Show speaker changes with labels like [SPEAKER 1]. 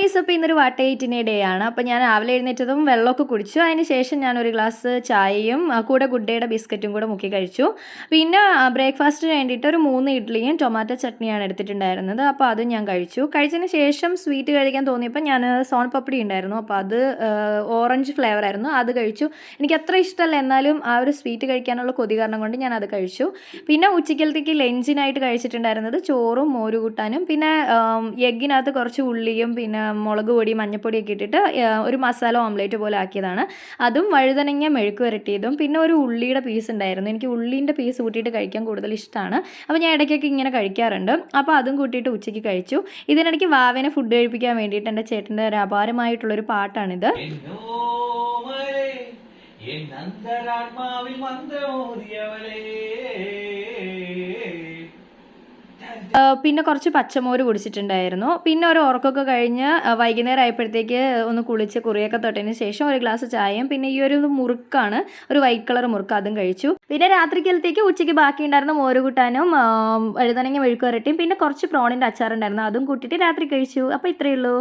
[SPEAKER 1] Guys, അപ്പോൾ ഇന്നൊരു വാട്ടേറ്റിനെ day ആണ്. അപ്പോൾ ഞാൻ രാവിലെ എഴുന്നേറ്റതും വെള്ളമൊക്കെ കുടിച്ചു. അതിന് ശേഷം ഞാനൊരു ഗ്ലാസ് ചായയും കൂടെ ഗുഡ് ഡേയുടെ ബിസ്ക്കറ്റും കൂടെ മുക്കി കഴിച്ചു. പിന്നെ ബ്രേക്ക്ഫാസ്റ്റിന് വേണ്ടിയിട്ട് ഒരു 3 ഇഡ്ഡലിയും ടൊമാറ്റോ ചട്നിയാണ് എടുത്തിട്ടുണ്ടായിരുന്നത്. അപ്പോൾ അതും ഞാൻ കഴിച്ചു. കഴിച്ചതിന് ശേഷം സ്വീറ്റ് കഴിക്കാൻ തോന്നിയപ്പോൾ ഞാൻ സോൺ പപ്പടി ഉണ്ടായിരുന്നു, അപ്പോൾ അത് ഓറഞ്ച് ഫ്ലേവർ ആയിരുന്നു, അത് കഴിച്ചു. എനിക്ക് അത്ര ഇഷ്ടമല്ല, എന്നാലും ആ ഒരു സ്വീറ്റ് കഴിക്കാനുള്ള കൊതി കാരണം കൊണ്ട് ഞാൻ അത് കഴിച്ചു. പിന്നെ ഉച്ചക്കലത്തേക്ക് ലഞ്ചിനായിട്ട് കഴിച്ചിട്ടുണ്ടായിരുന്നത് ചോറും മോരുകൂട്ടാനും പിന്നെ എഗ്ഗിനകത്ത് കുറച്ച് ഉള്ളിയും പിന്നെ മുളക് പൊടി മഞ്ഞൾപ്പൊടിയൊക്കെ ഇട്ടിട്ട് ഒരു മസാല ഓംലേറ്റ് പോലെ ആക്കിയതാണ്. അതും വഴുതനങ്ങ മെഴുക്ക് വരട്ടിയതും പിന്നെ ഒരു ഉള്ളിയുടെ പീസ് ഉണ്ടായിരുന്നു. എനിക്ക് ഉള്ളീൻ്റെ പീസ് കൂട്ടിയിട്ട് കഴിക്കാൻ കൂടുതൽ ഇഷ്ടമാണ്. അപ്പോൾ ഞാൻ ഇടയ്ക്കൊക്കെ ഇങ്ങനെ കഴിക്കാറുണ്ട്. അപ്പോൾ അതും കൂട്ടിയിട്ട് ഉച്ചയ്ക്ക് കഴിച്ചു. ഇതിനിടയ്ക്ക് വാവേനെ ഫുഡ് കഴിപ്പിക്കാൻ വേണ്ടിയിട്ട് എൻ്റെ ചേട്ടൻ്റെ ഒരു അപാരമായിട്ടുള്ളൊരു പാട്ടാണിത്. പിന്നെ കുറച്ച് പച്ചമോര് കുടിച്ചിട്ടുണ്ടായിരുന്നു. പിന്നെ ഒരു ഉറക്കമൊക്കെ കഴിഞ്ഞ് വൈകുന്നേരം ആയപ്പോഴത്തേക്ക് ഒന്ന് കുളിച്ച് കുറിയൊക്കെ തൊട്ടതിന് ശേഷം ഒരു ഗ്ലാസ് ചായയും പിന്നെ ഈ ഒരു മുറുക്കാണ്, ഒരു വൈറ്റ് കളർ മുറുക്ക്, അതും കഴിച്ചു. പിന്നെ രാത്രിക്കലത്തേക്ക് ഉച്ചയ്ക്ക് ബാക്കി ഉണ്ടായിരുന്ന മോര് കൂട്ടാനും വഴുതനങ്ങ മെഴുക്ക് വരട്ടിയും പിന്നെ കുറച്ച് പ്രോണിൻ്റെ അച്ചാറുണ്ടായിരുന്നു, അതും കൂട്ടിയിട്ട് രാത്രി കഴിച്ചു. അപ്പോൾ ഇത്രയേ ഉള്ളൂ.